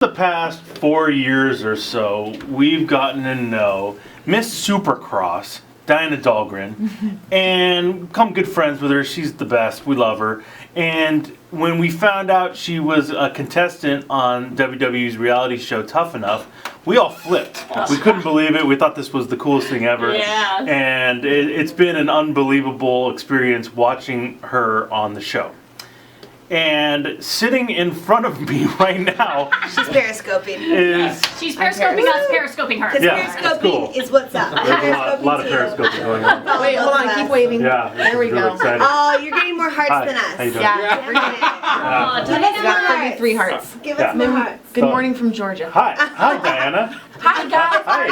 The past 4 years or so, we've gotten to know Miss Supercross, Dianna Dahlgren, and become good friends with her. She's the best. We love her. And when we found out she was a contestant on WWE's reality show Tough Enough, we all flipped. We couldn't believe it. We thought this was the coolest thing ever. Yeah. And it's been an unbelievable experience watching her on the show. And sitting in front of me right now, she's periscoping. She's periscoping us, periscoping her. Because periscoping cool. is what's up. There's a lot of periscoping going on. Oh, wait, hold on, keep waving. Yeah, there we really go. exciting. Oh, you're getting more hearts Hi, than us. how you doing? Yeah, we're getting it. Oh, Give us We more got hearts. 33 hearts. Give us more hearts. Good morning from Georgia. Hi, Diana. Hi, guys. Hi,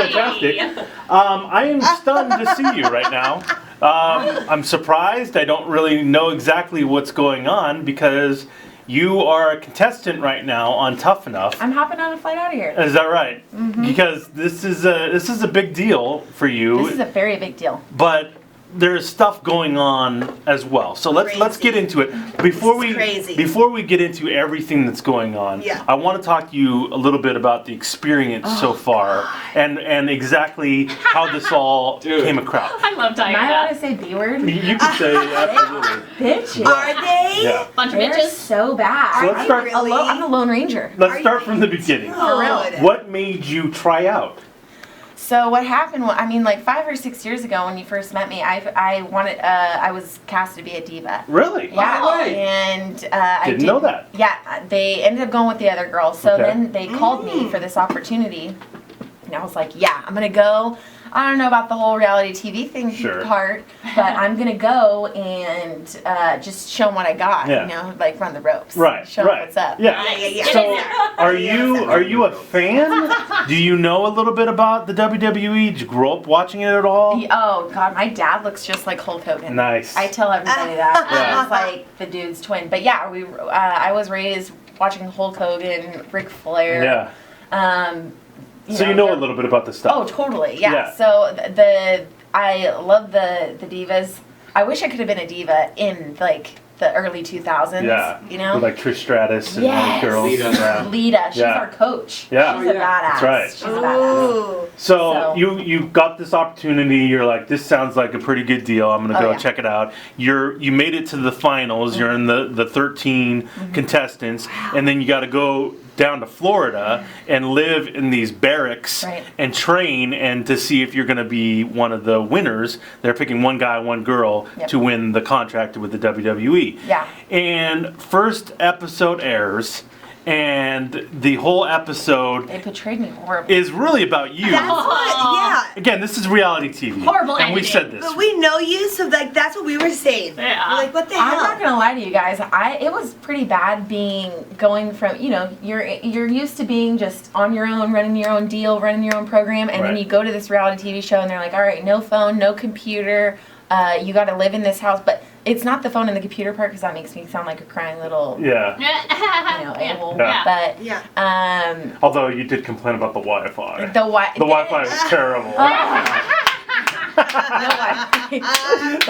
this is fantastic. I am stunned to see you right now. I'm surprised. I don't really know exactly what's going on because you are a contestant right now on Tough Enough. I'm hopping on a flight out of here. Is that right? Mm-hmm. Because this is a big deal for you. This is a very big deal. But there's stuff going on as well. So let's get into it. Before we get into everything that's going on, Yeah. I want to talk to you a little bit about the experience so far and exactly how this all came about. I love Am I allowed Diana. to say B word? You can say absolutely. Bitches. Are they? Yeah. Bunch of They're bitches. so bad. So let's start. Really? I'm the Lone Ranger. Let's start from the beginning. For real. Good. What made you try out? So what happened? I mean, like 5 or 6 years ago when you first met me, I was cast to be a diva. Really? Yeah, Wow. and I Didn't know that. Yeah, they ended up going with the other girl. So Okay. then they called me for this opportunity, and I was like, yeah, I'm gonna go. I don't know about the whole reality TV thing part, but I'm gonna go and just show them what I got. Yeah. You know, like run the ropes. Right. Show 'em Right. what's up. Yeah. Yeah. So, are you a fan? Do you know a little bit about the WWE? Did you grow up watching it at all? Oh God, my dad looks just like Hulk Hogan. Nice. I tell everybody that. Yeah. He's like the dude's twin. But yeah, I was raised watching Hulk Hogan, Ric Flair. Yeah. So you know a they're- little bit about this stuff. Oh, totally. Yeah. Yeah. So I love the divas. I wish I could have been a diva in like the early 2000s. Yeah. You know. With like Trish Stratus and Yes. those girls. Yeah. Lita, she's Yeah. our coach. Yeah. She's a badass. That's right. She's a badass. Ooh. So you got this opportunity. You're like, this sounds like a pretty good deal. I'm gonna go check it out. You made it to the finals. You're in the 13 contestants, and then you got to go down to Florida and live in these barracks and train and to see if you're going to be one of the winners. They're picking one guy, one girl to win the contract with the WWE. Yeah. And first episode airs, and the whole episode They portrayed me horribly. is really about you. That's what, yeah. Again, this is reality TV. Horrible and we editing. said this. But we know you, so like that's what we were saying. Yeah. We're like, what the I'm hell? not gonna lie to you guys. It was pretty bad going from you're used to being just on your own, running your own deal, running your own program, and then you go to this reality TV show and they're like, all right, no phone, no computer, you got to live in this house, but it's not the phone and the computer part because that makes me sound like a crying little a-hole. Yeah. But Although you did complain about the Wi-Fi. the Wi-Fi was terrible.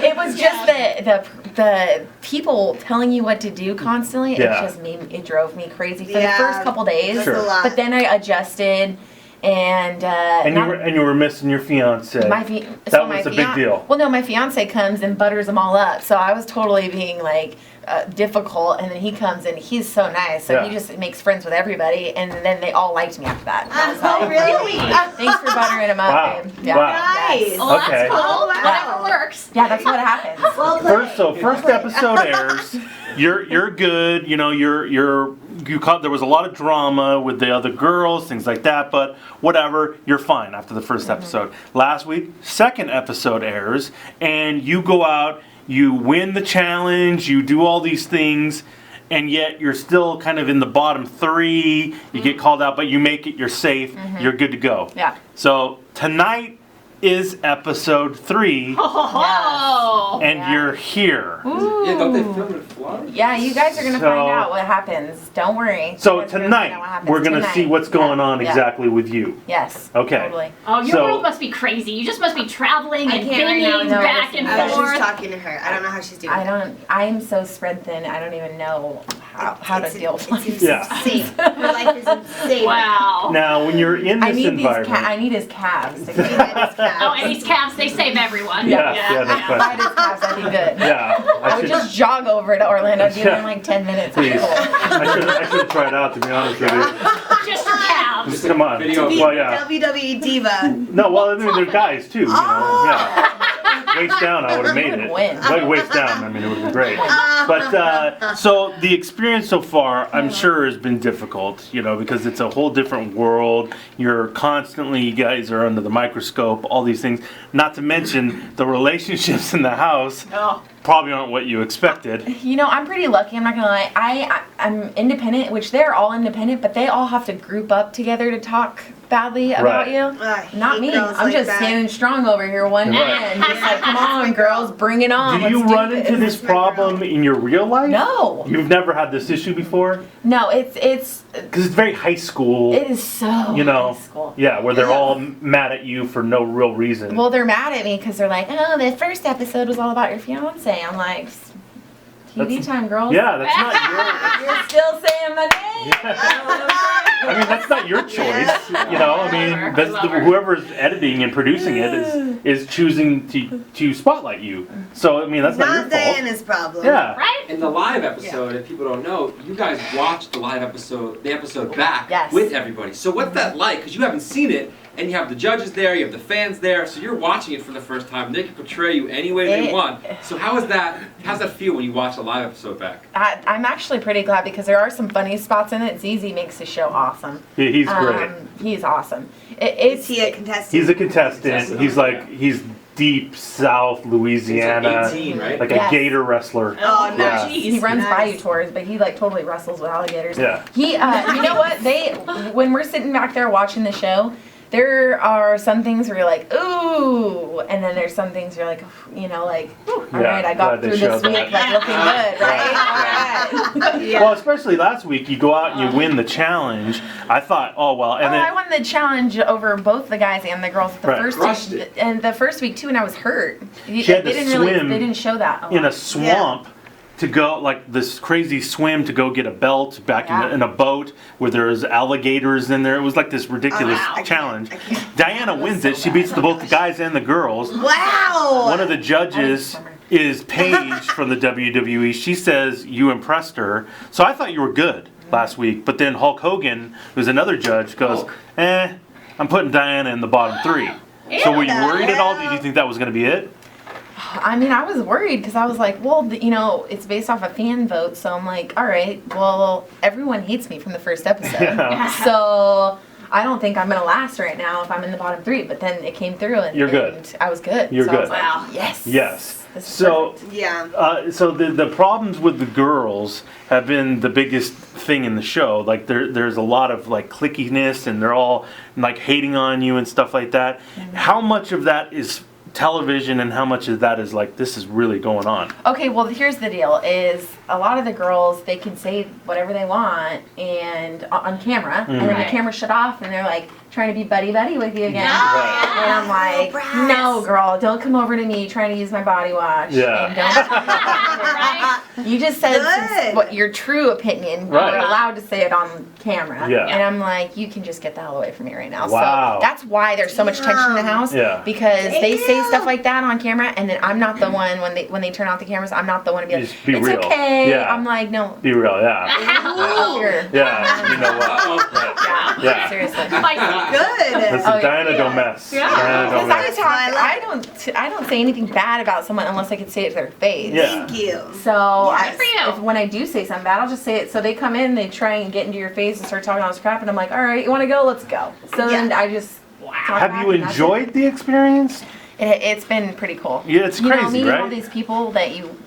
It was just the people telling you what to do constantly. It drove me crazy for the first couple days. That's a lot. But then I adjusted, and you were missing your fiance. That was a big deal. Well, no, my fiance comes and butters them all up, so I was totally being like difficult, and then he comes and he's so nice, so he just makes friends with everybody, and then they all liked me after that. And I was like, really? Thanks for buttering them up, Wow. babe. Yeah. Wow. Nice. Well, Okay. that's cool. Wow. Whatever works. Yeah, that's what happens. Well First episode airs. You're good. You know you caught. There was a lot of drama with the other girls, things like that. But whatever, you're fine after the first episode. Last week, second episode airs, and you go out. You win the challenge. You do all these things. And yet you're still kind of in the bottom 3. You get called out, but you make it. You're safe. You're good to go. Yeah. So tonight is episode 3, Oh. and you're here. Yeah, don't they film in Florida? Yeah, you guys are gonna So- find out what happens. Don't worry. So You guys are gonna find out what tonight happens we're gonna see tonight. what's going on Yeah. exactly with you. Yes. Okay. Totally. Oh, your So- world must be crazy. You just must be traveling I and can't right now. binging No, back listen, and I was forth. just talking to her. I don't know how she's doing. I'm so spread thin. I don't even know how. how to deal with It's life. Yeah. insane. Her life is insane. Wow. Now, when you're in I this need environment, I need his calves. To Oh, and these calves, they save everyone. Yeah, yeah, that's If I had his calves, I'd be good. yeah, I would just jog over to Orlando, be there in like 10 minutes. please. Cool. I should have tried out, to be honest with you. Just your calves. Just come on. Video. Be Well, yeah. WWE diva. No, well, I mean, they're guys too. You know? Yeah. Waist down, I would have made would it. win. Waist down, I mean, it would have been great. But so the experience so far, I'm sure, has been difficult. You know, because it's a whole different world. You're constantly, you guys are under the microscope. All these things. Not to mention the relationships in the house. Oh. Probably aren't what you expected. You know, I'm pretty lucky. I'm not gonna lie. I'm independent, which they're all independent, but they all have to group up together to talk badly about Right. you. I Not hate me. girls I'm like just that. standing strong over here, one Right. man, just like, come on, girls, bring it on. Do you Let's run into this problem in your real life? No, You've never had this issue before? no. It's Because it's very high school. it is so You know, high school. yeah, where they're all mad at you for no real reason. Well, they're mad at me because they're like, oh, the first episode was all about your fiance. I'm like, TV That's- time, girls. Yeah, that's not your. You're still saying my name. I mean, that's not your choice. You know, I mean, that's whoever's editing and producing it is choosing to spotlight you. So I mean, that's not your Not fault. Diana's problem. Yeah. Right? In the live episode, if people don't know, you guys watched the live episode, the episode back Yes. with everybody. So what's that like? Because you haven't seen it, and you have the judges there, you have the fans there, so you're watching it for the first time. They can portray you any way they want. So how's that feel when you watch the live episode back? I'm actually pretty glad because there are some funny spots in it. ZZ makes the show awesome. Yeah, he's great. He's awesome. Is he a contestant? He's a contestant. He's deep South Louisiana, He's like 18, right? like Yes. a gator wrestler. Oh, Yeah. nice. He runs Nice. bayou tours, but he like totally wrestles with alligators. Yeah. He, you know what? When we're sitting back there watching the show, there are some things where you're like, ooh, and then there's some things you're like, you know, like, all Yeah, right, I got glad they through showed this week, that. like looking good, right? All right. Yeah. Well, especially last week, you go out and you win the challenge. I thought, oh well, and Oh, then I won the challenge over both the guys and the girls the Right. first Crushed week, it. and the first week too, and I was hurt. She had to they swim didn't show that in a lot. swamp to go, like this crazy swim to go get a belt back Yeah. in a boat where there's alligators in there. It was like this ridiculous wow. I can't- challenge. I can't. Diana wins it. She beats both the guys and the girls. Wow. One of the judges Summer. is Paige from the WWE. She says you impressed her. So I thought you were good last week. But then Hulk Hogan, who's another judge, goes, I'm putting Diana in the bottom 3. So were you worried at all? Did you think that was going to be it? I mean, I was worried because I was like, well, you know, it's based off a fan vote, so I'm like, all right, well, everyone hates me from the first episode, Yeah. so I don't think I'm gonna last right now if I'm in the bottom 3. But then it came through, and You're good. and I was good. You're so good. I was like, Wow. yes. Yes. This is So, perfect. Yeah. so the problems with the girls have been the biggest thing in the show. Like there's a lot of like clickiness, and they're all like hating on you and stuff like that. How much of that is television, and how much of that is like this is really going on? Okay, well, here's the deal: is a lot of the girls, they can say whatever they want and on camera, and then the Right. camera shut off, and they're like trying to be buddy with you again. Right. And I'm like, Brass. no, girl, don't come over to me trying to use my body wash. Yeah. And don't, Right? you just said Good. what your true opinion. Right. You're allowed to say it on camera. Yeah. And I'm like, you can just get the hell away from me right now. Wow. So that's why there's so much tension in the house. Yeah. Because they say Damn. stuff like that on camera, and then I'm not the one when they turn off the cameras. I'm not the one to be like, Just be it's real. okay. Yeah. I'm like, no. Be real, yeah, Up here. yeah. You know what? Uh-oh. Yeah. Seriously. Spicy. Good. Listen, Oh, yeah. Diana don't mess. Yeah. Diana don't Because mess. I don't say anything bad about someone unless I could say it to their face. Yeah. Thank you. So Yes. Good for you. when I do say something bad, I'll just say it. So they come in, they try and get into your face and start talking all this crap, and I'm like, all right, you want to go? Let's go. So then Yeah. I just Wow. talk Have back you and that's it. enjoyed the experience? It's been pretty cool. Yeah, it's You know, crazy, meeting all right? these people that you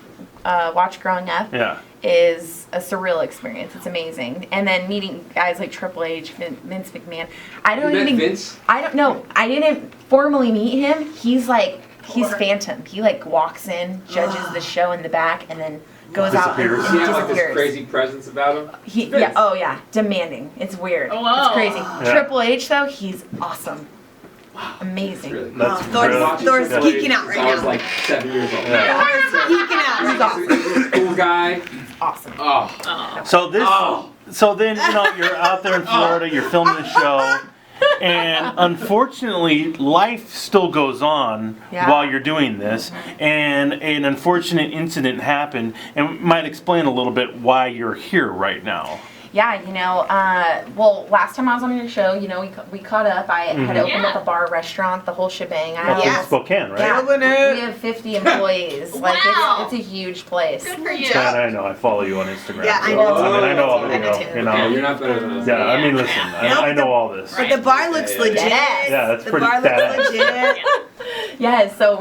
watch growing up Yeah. is a surreal experience. It's amazing. And then meeting guys like Triple H, Vince McMahon. I You don't met even. Vince? I don't know. I didn't formally meet him. He's Poor. Phantom. He like walks in, judges the show in the back, and then goes out and, Disappears. Does and he have like this disappears. crazy presence about him? He, Vince. yeah, oh yeah, demanding. It's weird. Whoa. It's crazy. Yeah. Triple H though, he's awesome. Amazing. Really That's Oh, Thor's- really- Watching Thor's Triple H geeking out since right I was now. like 7 years old. Yeah. Geeking out. He's awesome. He's a cool guy. awesome. Oh. So this, Oh. so then you're out there in Florida, you're filming the show, and unfortunately, life still goes on Yeah. while you're doing this, and an unfortunate incident happened, and might explain a little bit why you're here right now. Yeah, well, last time I was on your show, we caught up. I had opened up a bar, restaurant, the whole shebang. Up in Yes. Spokane, right? Yeah, Killing it. we have 50 employees. Like Wow. it's a huge place. Good for you. job. And I know, I follow you on Instagram. Yeah, I so, know I mean, I know all the, I know too. Yeah, you're not better than us. Yeah, I mean, listen, Nope, I know all this. But the bar looks legit. Yeah, that's the pretty bar badass. looks legit. Yeah, so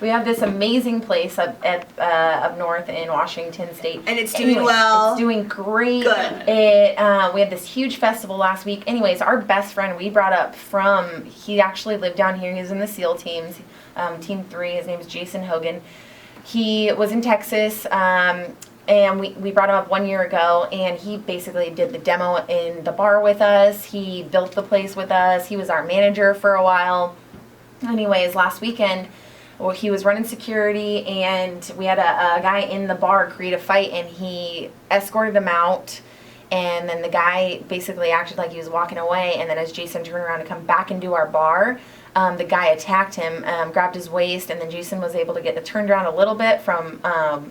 we have this amazing place up north in Washington State, And it's doing Anyways, well. It's doing great. Good. We had this huge festival last week. Anyways, our best friend we brought up he actually lived down here. He was in the SEAL teams, Team 3. His name is Jason Hogan. He was in Texas. And we brought him up 1 year ago, and he basically did the demo in the bar with us. He built the place with us. He was our manager for a while. Anyways, last weekend, he was running security, and we had a guy in the bar create a fight, and he escorted him out. And then the guy basically acted like he was walking away, and then as Jason turned around to come back into our bar, the guy attacked him, grabbed his waist, and then Jason was able to get turned around a little bit from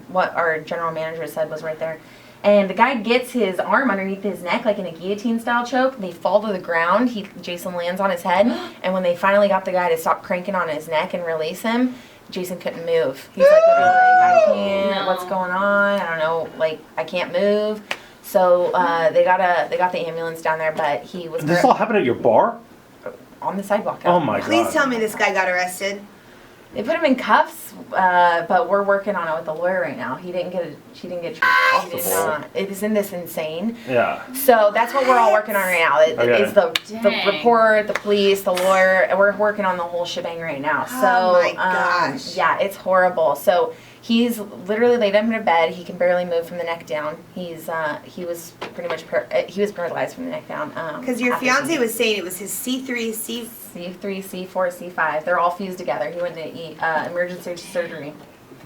what our general manager said was right there. And the guy gets his arm underneath his neck like in a guillotine style choke. They fall to the ground. Jason lands on his head, and when they finally got the guy to stop cranking on his neck and release him, Jason couldn't move. He's like, I can't. What's going on? I don't know. Like, I can't move. So they got the ambulance down there, but he was This all happened at your bar? on the sidewalk. Oh my Please god. tell me this guy got arrested. They put him in cuffs, but we're working on it with the lawyer right now. She didn't get She did not. It is in this insane. Yeah. So that's what we're all working on right now. Okay. Is the Dang. report, the police, the lawyer. We're working on the whole shebang right now. So Oh my gosh. yeah, it's horrible. So he's literally laid him in a bed. He can barely move from the neck down. He was pretty much he was paralyzed from the neck down. Because your after fiance some- was saying it was his C3, C3, C4, C5. They're all fused together. He went to emergency surgery.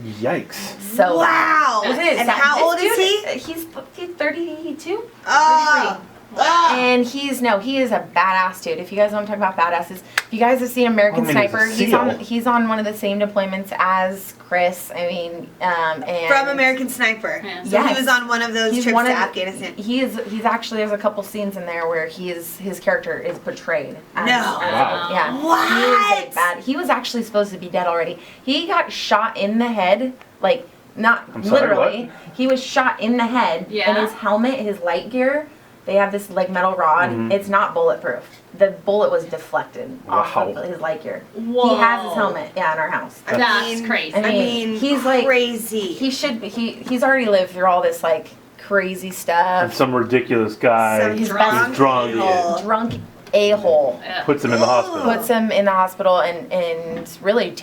Yikes. So Wow. Isn't it And sad? how old This is dude, He's 32. Oh. 33. Oh. And he is a badass dude. If you guys want to talk about badasses, if you guys have seen American I mean, he's a Sniper, SEAL. he's on one of the same deployments as Chris. I mean, and From American Sniper. Yeah. So Yes. he was on one of those He's trips one to of the- Afghanistan. He's actually, there's a couple scenes in there where his character is portrayed. As, No. Wow. Yeah. What? He was actually supposed to be dead already. He got shot in the head, like not I'm sorry, literally. He was shot in the head, Yeah. and his helmet, his light gear, they have this like metal rod. Mhm. It's not bulletproof. The bullet was deflected off Wow. of his light gear. Whoa. He has his helmet, in our house. That's crazy. I mean, he's like- crazy. He should be. He's already lived through all this like crazy And stuff. some ridiculous guy Some He's drunk drunk. a-hole. Drunk a-hole. Yeah. puts him in the hospital. Puts him in the hospital and really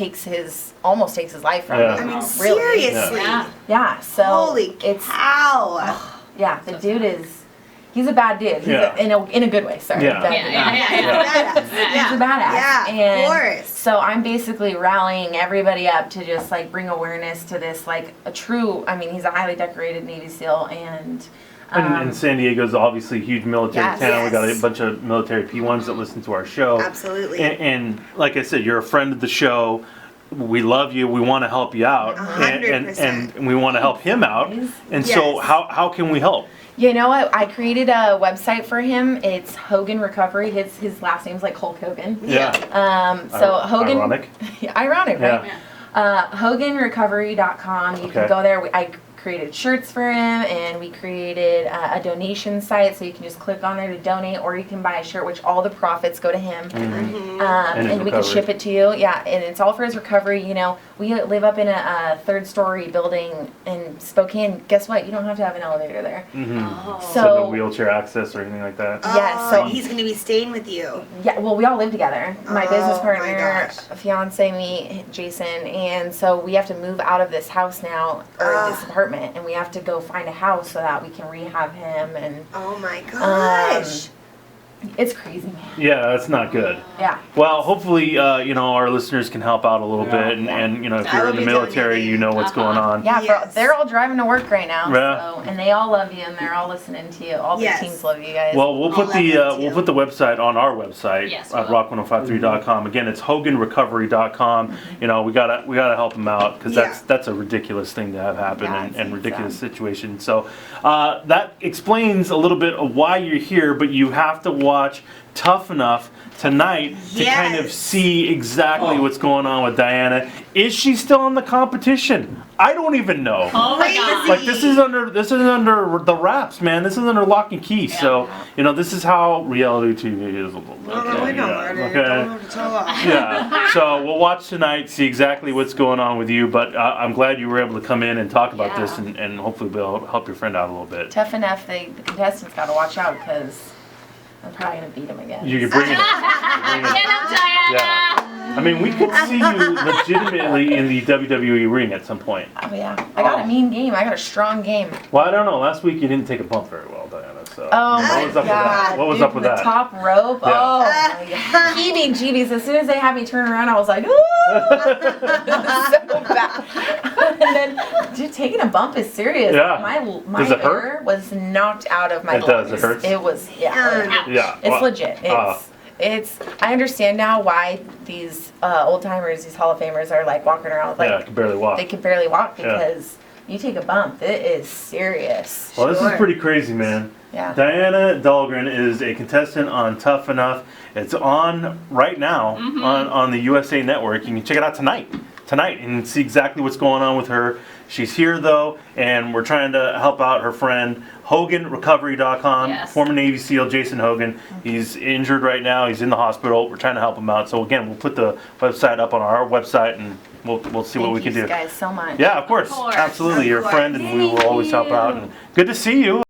almost takes his life from Yeah. I him. mean, Really. seriously. Yeah. Yeah, so Holy it's cow. yeah, the dude he's a bad dude. He's Yeah. in a good way, sorry. Yeah. Bad Yeah, dude. yeah, yeah, yeah. Badass. He's a badass. Yeah, and of course. So I'm basically rallying everybody up to just like bring awareness to this, like a true. I mean, he's a highly decorated Navy SEAL, and And San Diego's obviously a huge military Yes. town. We got a Yes. bunch of military P1s that listen to our show. Absolutely. And like I said, you're a friend of the show. We love you. We want to help you out. 100%. And we want to help him out. And so Yes. how can we help? You know what? I created a website for him. It's Hogan Recovery. His last name's like Hulk Hogan. Yeah. So Hogan. Ironic. Ironic, right? Yeah. HoganRecovery.com. You Okay. can go there. I created shirts for him, and we created a donation site, so you can just click on there to donate, or you can buy a shirt, which all the profits go to him. Mm-hmm. And his And we can recovery. ship it to you. Yeah, and it's all for his recovery. You know, we live up in a third-story building in Spokane. Guess what? You don't have to have an elevator there. Oh. So no So wheelchair access or anything like that. Yeah, Oh, so- he's going to be staying with you. yeah, well, we all live together. My Oh, business my partner, gosh. fiance, me, Jason, and so we have to move out of this house now, or this apartment, and we have to go find a house so that we can rehab him. And Oh my gosh. It's crazy, man. Yeah, that's not good. Yeah. Well, hopefully, our listeners can help out a little bit, and if I you're will in the be military, donating. you know what's going on. Yeah, Yes. they're all driving to work right now, Yeah. so, and they all love you, and they're all listening to you. All the Yes. teams love you guys. Well, we'll put I'll the love it we'll too. put the website on our website Yes, at we will. rock1053.com. Again, it's HoganRecovery.com. We gotta help them out because Yeah. that's a ridiculous thing to have happen Yeah, and it's ridiculous sad. situation. So that explains a little bit of why you're here, but you have to watch Tough Enough tonight to kind of Yes. see exactly Oh. what's going on with Dianna. Is she still in the competition? I don't even know. Oh my Crazy. God. Like this is under the wraps, man. This is under lock and key. So this is how reality TV is a little bit. We know Yeah, it. okay. Don't have to tell us. Yeah. So we'll watch tonight, see exactly what's going on with you. But I'm glad you were able to come in and talk about this, Yeah. and hopefully we'll help your friend out a little bit. Tough enough, the contestants got to watch out because I'm probably going to beat them again. You're bringing it. You're bringing Get it. him, Diana. Yeah. I mean, we could see you legitimately in the WWE ring at some point. Oh, yeah. I got a mean game. I got a strong game. Well, I don't know. Last week you didn't take a bump very well, Diana. So Oh, what my was up with God. that? What was Dude, up with the that? top rope. Yeah. Oh, my God. Heebie-jeebies. As soon as they had me turn around, I was like, ooh. So bad. And then, dude, taking a bump is serious. Yeah. My Does it hurt? ear was knocked out of my It does. It lungs. hurts? It was, yeah. Ouch. Yeah. It's well, legit. I understand now why these old timers, these Hall of Famers, are like walking around with yeah, I like can barely walk. they can barely walk Yeah. because you take a bump, it is serious. Well, this is Sure. pretty crazy, man. Yeah. Dianna Dahlgren is a contestant on Tough Enough. It's on right now on the USA Network. You can check it out tonight and see exactly what's going on with her. She's here though, and we're trying to help out her friend. HoganRecovery.com. Yes. Former Navy SEAL Jason Hogan. He's injured right now. He's in the hospital. We're trying to help him out. So again, we'll put the website up on our website, and we'll see what we can Thank you do. guys so much. Yeah, of course. Of course. Absolutely. Of You're a course. friend, and we will always help out. And good to see you.